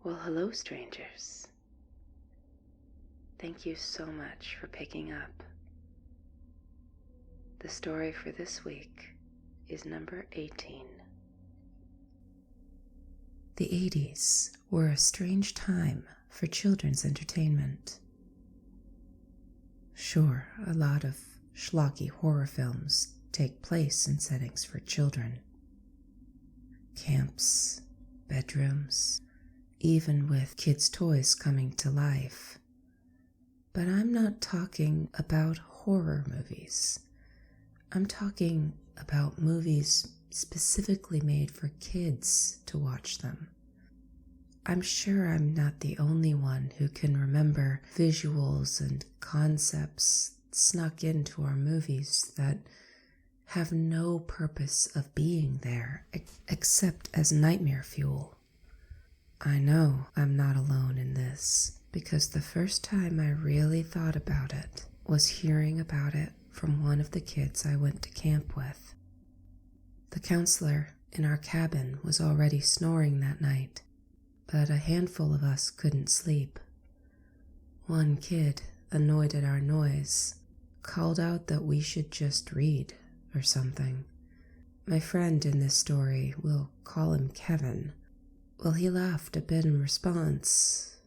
Well, hello, strangers. Thank you so much for picking up. The story for this week is number 18. The 80s were a strange time for children's entertainment. Sure, a lot of schlocky horror films take place in settings for children. Camps, bedrooms, even with kids' toys coming to life. But I'm not talking about horror movies. I'm talking about movies specifically made for kids to watch them. I'm sure I'm not the only one who can remember visuals and concepts snuck into our movies that have no purpose of being there except as nightmare fuel. I know I'm not alone in this, because the first time I really thought about it was hearing about it from one of the kids I went to camp with. The counselor in our cabin was already snoring that night, but a handful of us couldn't sleep. One kid, annoyed at our noise, called out that we should just read or something. My friend in this story, we'll call him Kevin. Well, he laughed a bit in response,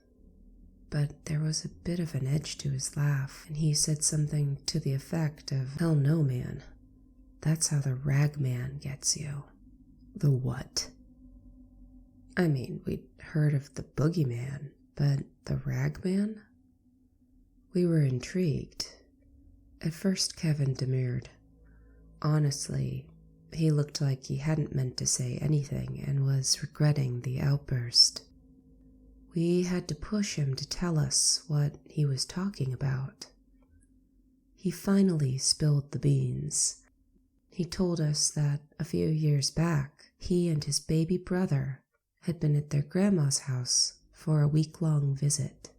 but there was a bit of an edge to his laugh, and he said something to the effect of, "Hell no, man. That's how the rag man gets you." The what? I mean, we'd heard of the boogeyman, but the rag man? We were intrigued. At first, Kevin demurred. Honestly, he looked like he hadn't meant to say anything and was regretting the outburst. We had to push him to tell us what he was talking about. He finally spilled the beans. He told us that a few years back, he and his baby brother had been at their grandma's house for a week-long visit.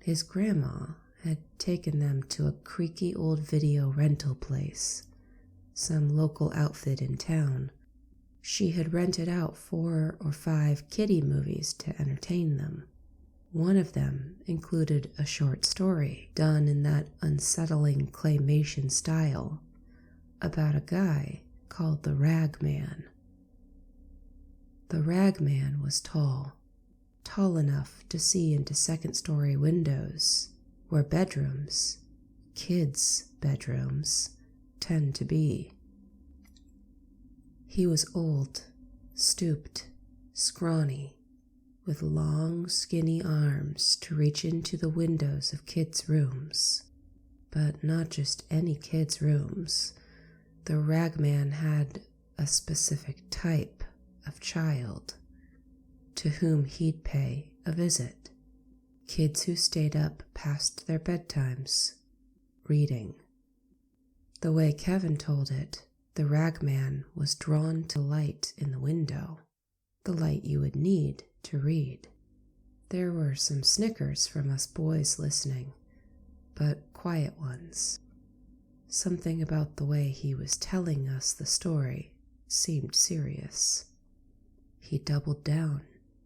His grandma had taken them to a creaky old video rental place, some local outfit in town. She had rented out 4 or 5 kiddie movies to entertain them. One of them included a short story done in that unsettling claymation style about a guy called the Rag Man. The Rag Man was tall enough to see into second-story windows where bedrooms, kids' bedrooms, tend to be. He was old, stooped, scrawny, with long, skinny arms to reach into the windows of kids' rooms. But not just any kids' rooms. The ragman had a specific type of child to whom he'd pay a visit. Kids who stayed up past their bedtimes, reading. The way Kevin told it, the ragman was drawn to light in the window, the light you would need to read. There were some snickers from us boys listening, but quiet ones. Something about the way he was telling us the story seemed serious. He doubled down,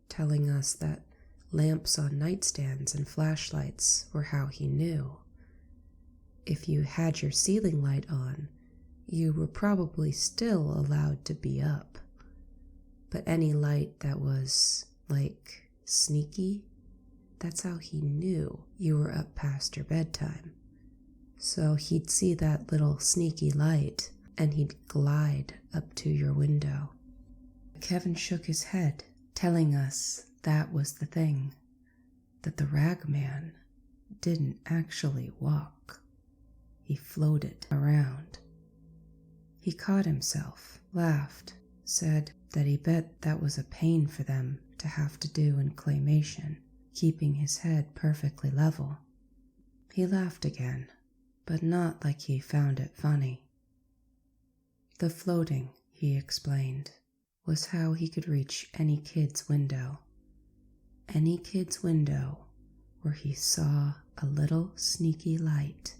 telling us that lamps on nightstands and flashlights were how he knew. If you had your ceiling light on, you were probably still allowed to be up. But any light that was, like, sneaky, that's how he knew you were up past your bedtime. So he'd see that little sneaky light, and he'd glide up to your window. Kevin shook his head, telling us that was the thing, that the ragman didn't actually walk. He floated around. He caught himself, laughed, said that he bet that was a pain for them to have to do in claymation, keeping his head perfectly level. He laughed again, but not like he found it funny. The floating, he explained, was how he could reach any kid's window. Any kid's window where he saw a little sneaky light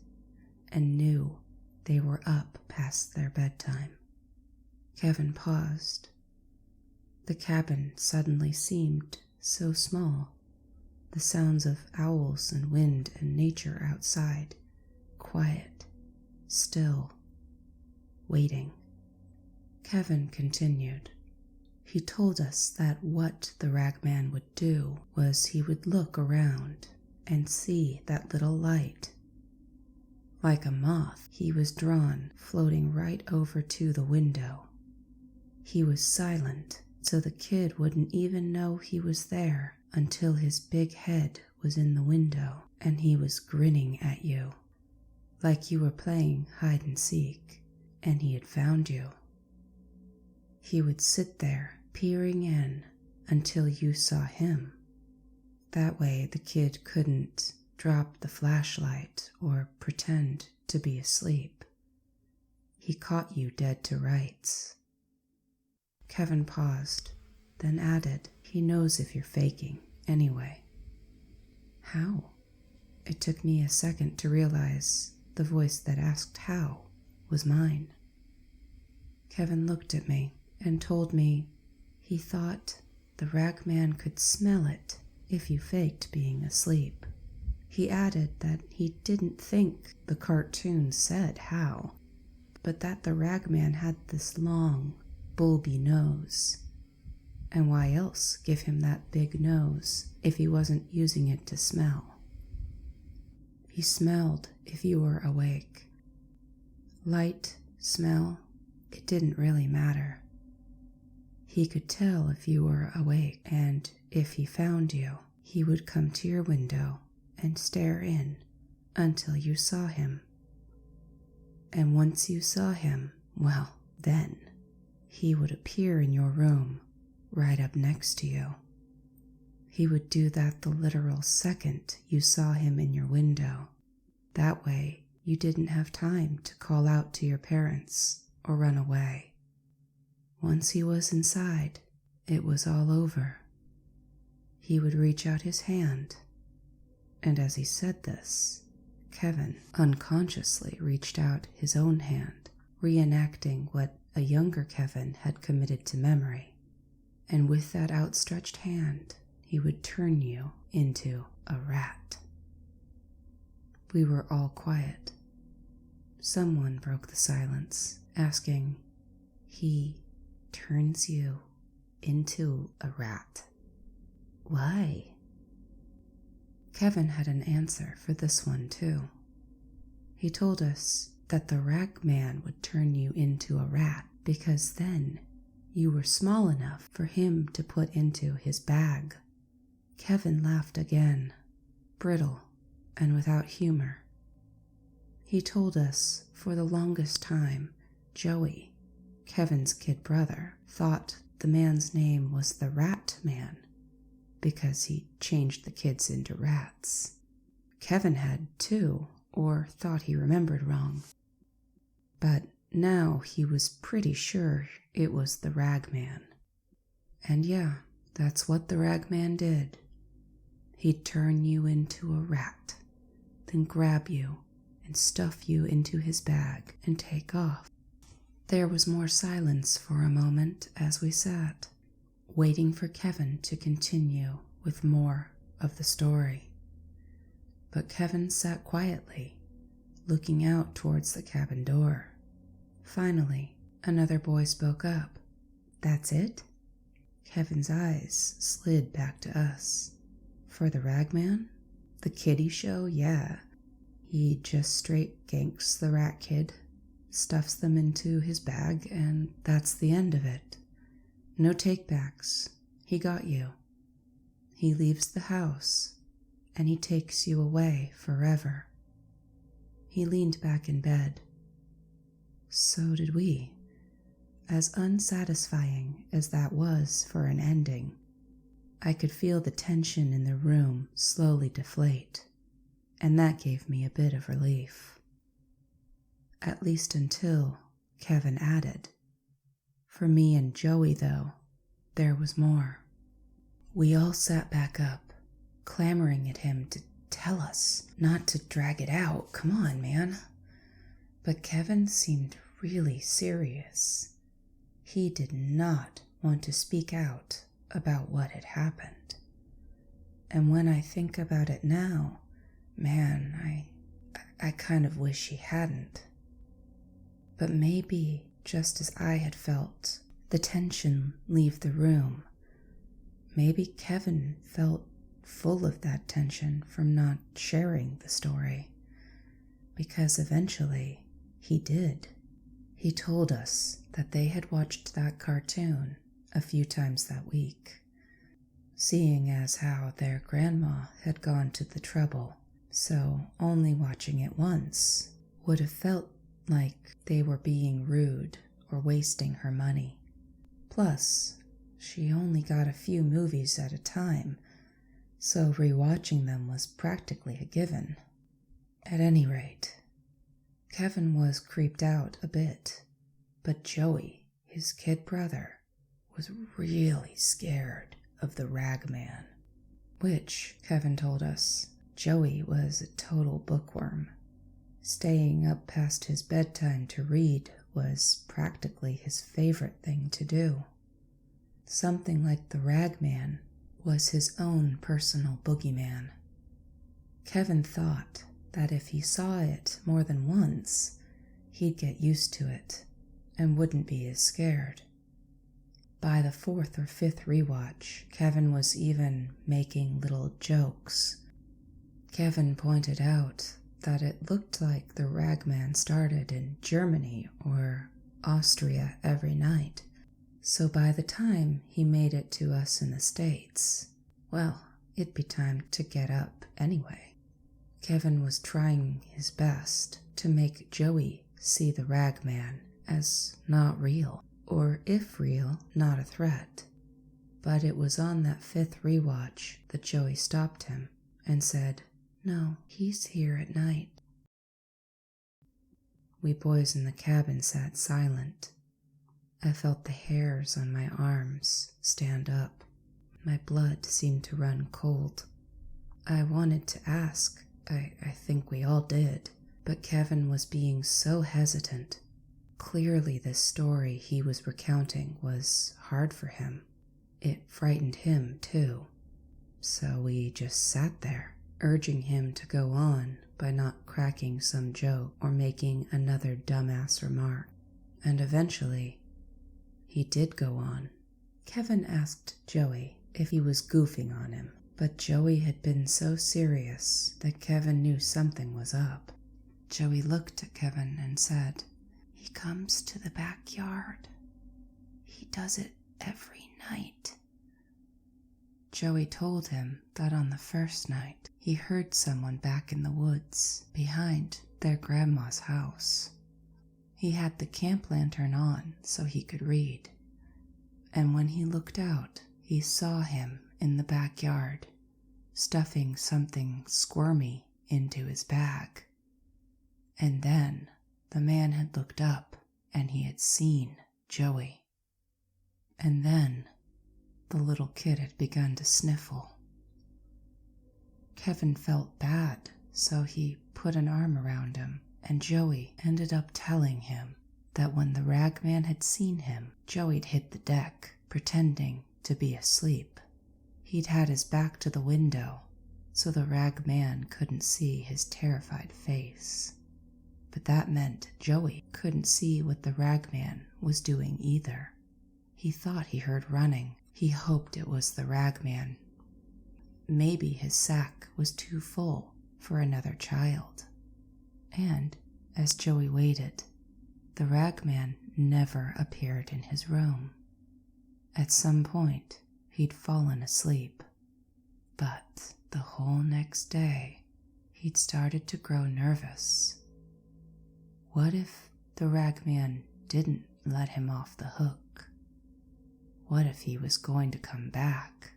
and knew they were up past their bedtime. Kevin paused. The cabin suddenly seemed so small, the sounds of owls and wind and nature outside, quiet, still, waiting. Kevin continued. He told us that what the ragman would do was he would look around and see that little light. Like a moth, he was drawn, floating right over to the window. He was silent, so the kid wouldn't even know he was there until his big head was in the window and he was grinning at you, like you were playing hide and seek and he had found you. He would sit there peering in until you saw him. That way the kid couldn't drop the flashlight or pretend to be asleep. He caught you dead to rights. Kevin paused, then added, he knows if you're faking anyway. How? It took me a second to realize the voice that asked how was mine. Kevin looked at me and told me he thought the ragman could smell it if you faked being asleep. He added that he didn't think the cartoon said how, but that the ragman had this long, bulby nose. And why else give him that big nose if he wasn't using it to smell? He smelled if you were awake. Light, smell, it didn't really matter. He could tell if you were awake, and if he found you, he would come to your window and stare in until you saw him. And once you saw him, well, then he would appear in your room, right up next to you. He would do that the literal second you saw him in your window. That way, you didn't have time to call out to your parents or run away. Once he was inside, it was all over. He would reach out his hand, and as he said this, Kevin unconsciously reached out his own hand, reenacting what a younger Kevin had committed to memory. And with that outstretched hand, he would turn you into a rat. We were all quiet. Someone broke the silence, asking, "He turns you into a rat? Why?" Kevin had an answer for this one too. He told us that the ragman would turn you into a rat because then you were small enough for him to put into his bag. Kevin laughed again, brittle and without humor. He told us for the longest time, Joey, Kevin's kid brother, thought the man's name was the Rat Man because he changed the kids into rats. Kevin had too, or thought he remembered wrong. But now he was pretty sure it was the Ragman. And yeah, that's what the Ragman did. He'd turn you into a rat, then grab you and stuff you into his bag and take off. There was more silence for a moment as we sat, waiting for Kevin to continue with more of the story. But Kevin sat quietly, looking out towards the cabin door. Finally, another boy spoke up. "That's it?" Kevin's eyes slid back to us. "For the Ragman? The kiddie show, yeah. He just straight ganks the rat kid, stuffs them into his bag, and that's the end of it. No takebacks. He got you. He leaves the house, and he takes you away forever." He leaned back in bed. So did we. As unsatisfying as that was for an ending, I could feel the tension in the room slowly deflate, and that gave me a bit of relief. At least until Kevin added, "For me and Joey, though, there was more." We all sat back up, clamoring at him to tell us, not to drag it out. Come on, man. But Kevin seemed really serious. He did not want to speak out about what had happened. And when I think about it now, man, I kind of wish he hadn't. But maybe, just as I had felt the tension leave the room, maybe Kevin felt full of that tension from not sharing the story. Because eventually, he did. He told us that they had watched that cartoon a few times that week, seeing as how their grandma had gone to the trouble, so only watching it once would have felt like they were being rude or wasting her money. Plus, she only got a few movies at a time, so rewatching them was practically a given. At any rate, Kevin was creeped out a bit, but Joey, his kid brother, was really scared of the ragman, which, Kevin told us, Joey was a total bookworm. Staying up past his bedtime to read was practically his favorite thing to do. Something like the ragman was his own personal boogeyman. Kevin thought that if he saw it more than once, he'd get used to it and wouldn't be as scared. By the 4th or 5th rewatch, Kevin was even making little jokes. Kevin pointed out that it looked like the ragman started in Germany or Austria every night, so by the time he made it to us in the States, well, it'd be time to get up anyway. Kevin was trying his best to make Joey see the ragman as not real, or if real, not a threat. But it was on that 5th rewatch that Joey stopped him and said, "No, he's here at night." We boys in the cabin sat silent. I felt the hairs on my arms stand up. My blood seemed to run cold. I wanted to ask, I think we all did, but Kevin was being so hesitant. Clearly this story he was recounting was hard for him. It frightened him too. So we just sat there, urging him to go on by not cracking some joke or making another dumbass remark. And eventually, he did go on. Kevin asked Joey if he was goofing on him, but Joey had been so serious that Kevin knew something was up. Joey looked at Kevin and said, "He comes to the backyard. He does it every night." Joey told him that on the first night, he heard someone back in the woods behind their grandma's house. He had the camp lantern on so he could read, and when he looked out, he saw him in the backyard, stuffing something squirmy into his bag. And then the man had looked up and he had seen Joey. And then the little kid had begun to sniffle. Kevin felt bad, so he put an arm around him, and Joey ended up telling him that when the ragman had seen him, Joey'd hit the deck, pretending to be asleep. He'd had his back to the window, so the ragman couldn't see his terrified face. But that meant Joey couldn't see what the ragman was doing either. He thought he heard running. He hoped it was the ragman. Maybe his sack was too full for another child. And, as Joey waited, the ragman never appeared in his room. At some point, he'd fallen asleep. But the whole next day, he'd started to grow nervous. What if the ragman didn't let him off the hook? What if he was going to come back?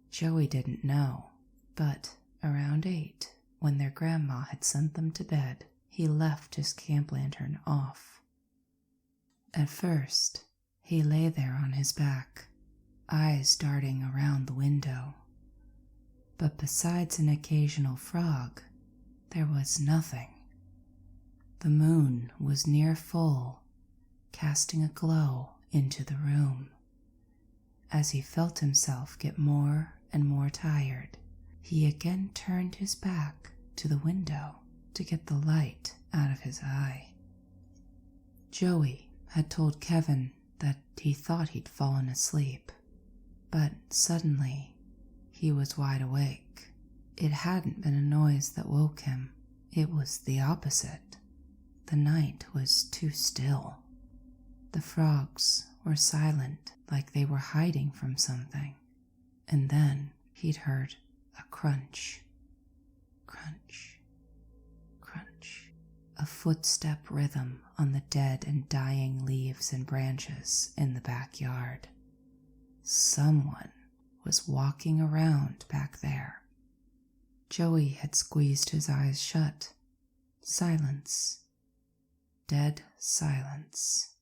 Joey didn't know, but around 8, when their grandma had sent them to bed, he left his camp lantern off. At first, he lay there on his back, eyes darting around the window. But besides an occasional frog, there was nothing. The moon was near full, casting a glow into the room. As he felt himself get more and more tired, he again turned his back to the window to get the light out of his eye. Joey had told Kevin that he thought he'd fallen asleep, but suddenly he was wide awake. It hadn't been a noise that woke him. It was the opposite. The night was too still. The frogs were silent, like they were hiding from something. And then he'd heard a crunch, crunch, crunch, a footstep rhythm on the dead and dying leaves and branches in the backyard. Someone was walking around back there. Joey had squeezed his eyes shut. Silence. Dead silence.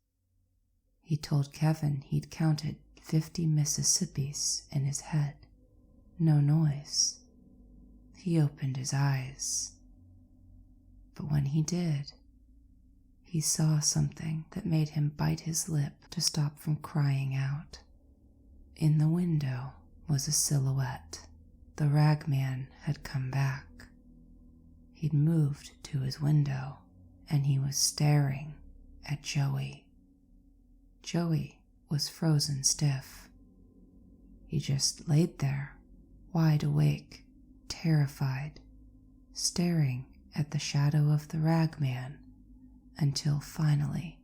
He told Kevin he'd counted 50 Mississippis in his head. No noise. He opened his eyes. But when he did, he saw something that made him bite his lip to stop from crying out. In the window was a silhouette. The ragman had come back. He'd moved to his window, and he was staring at Joey. Joey was frozen stiff. He just laid there, wide awake, terrified, staring at the shadow of the ragman, until finally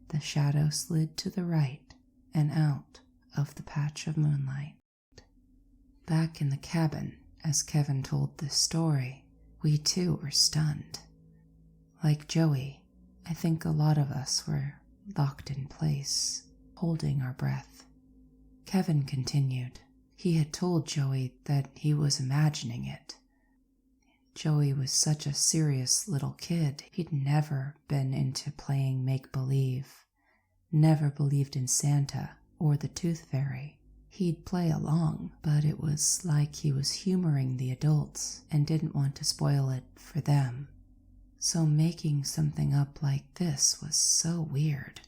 the shadow slid to the right and out of the patch of moonlight. Back in the cabin, as Kevin told this story, we too were stunned. Like Joey, I think a lot of us were locked in place, holding our breath. Kevin continued. He had told Joey that he was imagining it. Joey was such a serious little kid. He'd never been into playing make-believe, never believed in Santa or the Tooth Fairy. He'd play along, but it was like he was humoring the adults and didn't want to spoil it for them. So making something up like this was so weird.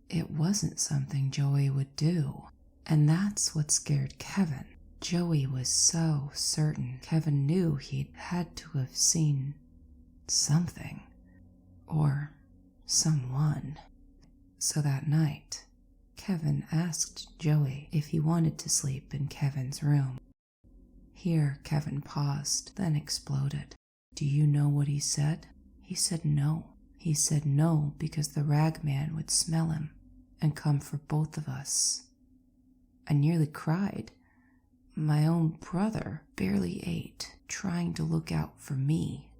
It wasn't something Joey would do, and that's what scared Kevin. Joey was so certain Kevin knew he'd had to have seen something, or someone. So that night, Kevin asked Joey if he wanted to sleep in Kevin's room. Here Kevin paused, then exploded. Do you know what he said? He said no. He said no because the ragman would smell him and come for both of us. I nearly cried. My own brother barely ate, trying to look out for me.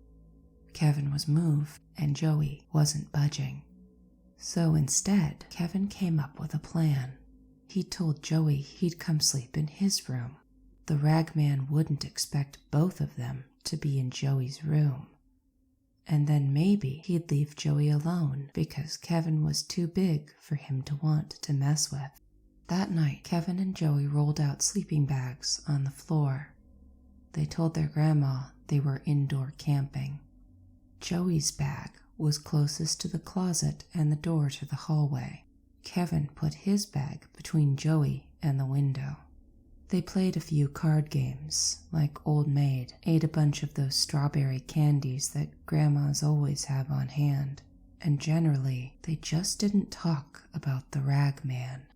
Kevin was moved, and Joey wasn't budging. So instead, Kevin came up with a plan. He told Joey he'd come sleep in his room. The ragman wouldn't expect both of them to be in Joey's room. And then maybe he'd leave Joey alone because Kevin was too big for him to want to mess with. That night, Kevin and Joey rolled out sleeping bags on the floor. They told their grandma they were indoor camping. Joey's bag was closest to the closet and the door to the hallway. Kevin put his bag between Joey and the window. They played a few card games, like Old Maid, ate a bunch of those strawberry candies that grandmas always have on hand, and generally, they just didn't talk about the ragman.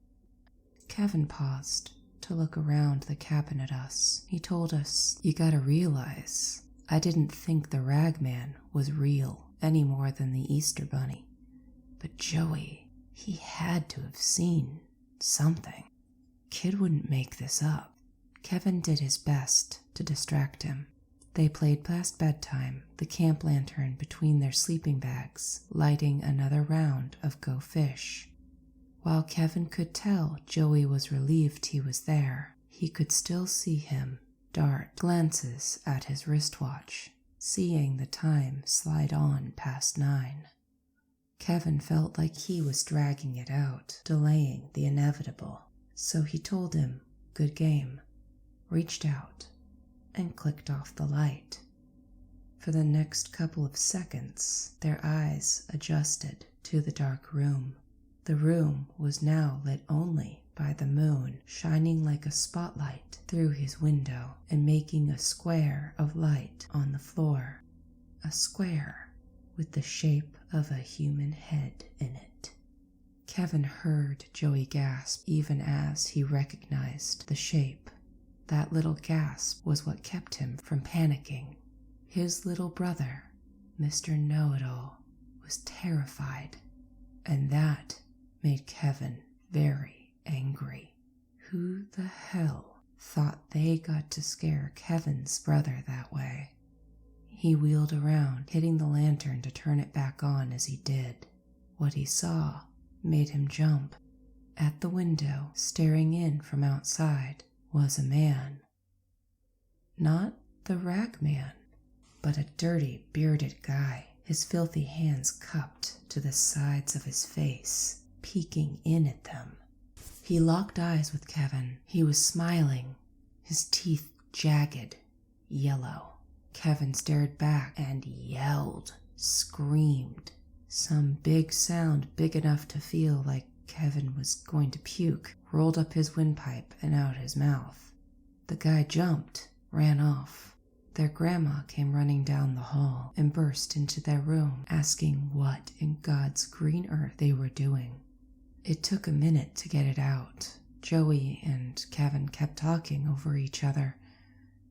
Kevin paused to look around the cabin at us. He told us, "You gotta realize, I didn't think the ragman was real any more than the Easter Bunny. But Joey, he had to have seen something. Kid wouldn't make this up." Kevin did his best to distract him. They played past bedtime, the camp lantern between their sleeping bags, lighting another round of Go Fish. While Kevin could tell Joey was relieved he was there, he could still see him dart glances at his wristwatch, seeing the time slide on past 9. Kevin felt like he was dragging it out, delaying the inevitable. So he told him, "Good game," reached out, and clicked off the light. For the next couple of seconds, their eyes adjusted to the dark room. The room was now lit only by the moon shining like a spotlight through his window and making a square of light on the floor. A square with the shape of a human head in it. Kevin heard Joey gasp even as he recognized the shape. That little gasp was what kept him from panicking. His little brother, Mr. Know-It-All, was terrified, and that made Kevin very angry. Who the hell thought they got to scare Kevin's brother that way? He wheeled around, hitting the lantern to turn it back on as he did. What he saw made him jump. At the window, staring in from outside, was a man. Not the rag man, but a dirty, bearded guy, his filthy hands cupped to the sides of his face, peeking in at them. He locked eyes with Kevin. He was smiling, his teeth jagged, yellow. Kevin stared back and yelled, screamed. Some big sound big enough to feel like Kevin was going to puke rolled up his windpipe and out his mouth. The guy jumped, ran off. Their grandma came running down the hall and burst into their room, asking what in God's green earth they were doing. It took a minute to get it out. Joey and Kevin kept talking over each other,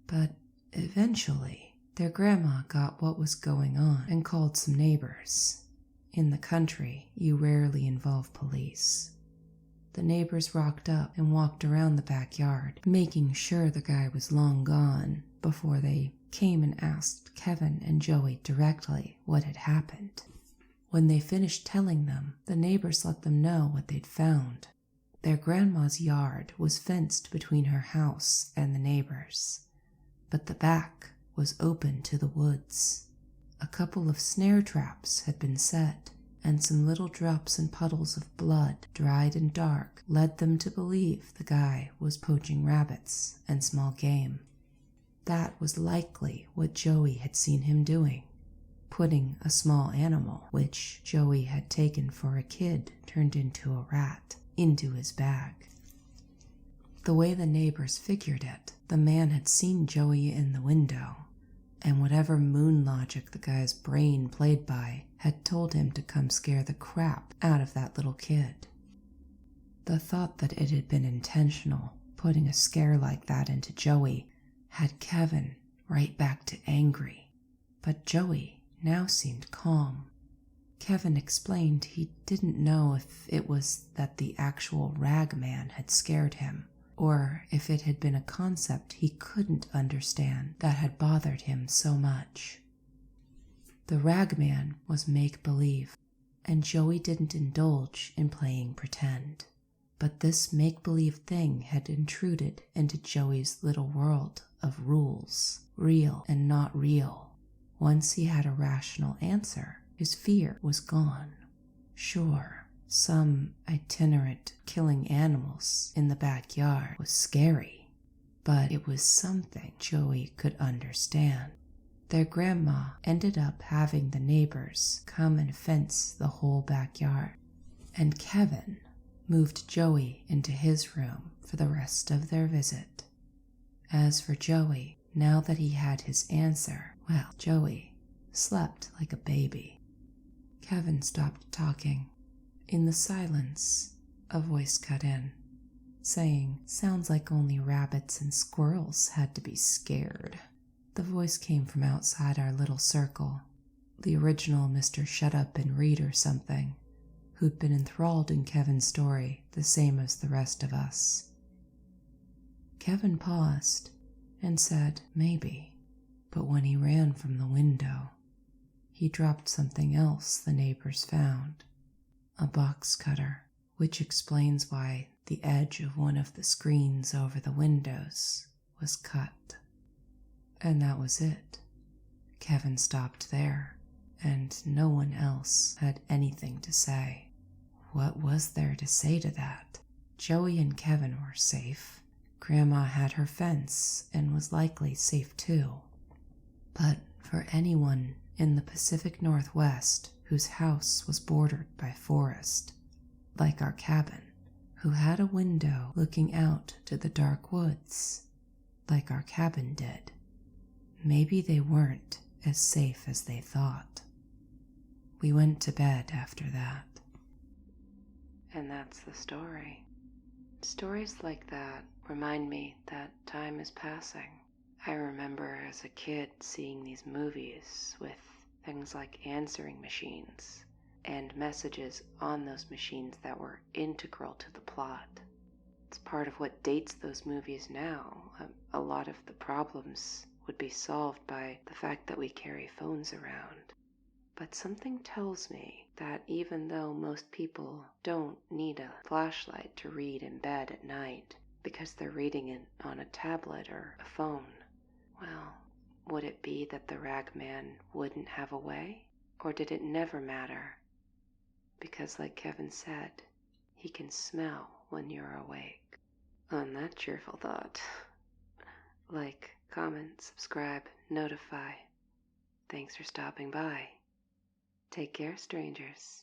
but eventually their grandma got what was going on and called some neighbors. In the country, you rarely involve police. The neighbors rocked up and walked around the backyard, making sure the guy was long gone before they came and asked Kevin and Joey directly what had happened. When they finished telling them, the neighbors let them know what they'd found. Their grandma's yard was fenced between her house and the neighbors, but the back was open to the woods. A couple of snare traps had been set, and some little drops and puddles of blood, dried and dark, led them to believe the guy was poaching rabbits and small game. That was likely what Joey had seen him doing, putting a small animal, which Joey had taken for a kid turned into a rat, into his bag. The way the neighbors figured it, the man had seen Joey in the window, and whatever moon logic the guy's brain played by had told him to come scare the crap out of that little kid. The thought that it had been intentional, putting a scare like that into Joey, had Kevin right back to angry, but Joey now seemed calm. Kevin explained he didn't know if it was that the actual rag man had scared him, or if it had been a concept he couldn't understand that had bothered him so much. The ragman was make-believe, and Joey didn't indulge in playing pretend. But this make-believe thing had intruded into Joey's little world of rules, real and not real. Once he had a rational answer, his fear was gone. Sure, some itinerant killing animals in the backyard was scary, but it was something Joey could understand. Their grandma ended up having the neighbors come and fence the whole backyard, and Kevin moved Joey into his room for the rest of their visit. As for Joey, now that he had his answer, well, Joey slept like a baby. Kevin stopped talking. In the silence, a voice cut in, saying, "Sounds like only rabbits and squirrels had to be scared." The voice came from outside our little circle, the original Mr. Shut Up and Read or something, who'd been enthralled in Kevin's story the same as the rest of us. Kevin paused and said, "Maybe," but when he ran from the window, he dropped something else the neighbors found. A box cutter, which explains why the edge of one of the screens over the windows was cut. And that was it. Kevin stopped there, and no one else had anything to say. What was there to say to that? Joey and Kevin were safe. Grandma had her fence and was likely safe too. But for anyone in the Pacific Northwest whose house was bordered by forest, like our cabin, who had a window looking out to the dark woods, like our cabin did. Maybe they weren't as safe as they thought. We went to bed after that. And that's the story. Stories like that remind me that time is passing. I remember as a kid seeing these movies with things like answering machines and messages on those machines that were integral to the plot. It's part of what dates those movies now. A lot of the problems would be solved by the fact that we carry phones around. But something tells me that even though most people don't need a flashlight to read in bed at night because they're reading it on a tablet or a phone, well, would it be that the ragman wouldn't have a way? Or did it never matter? Because like Kevin said, he can smell when you're awake. On that cheerful thought, like, comment, subscribe, notify. Thanks for stopping by. Take care, strangers.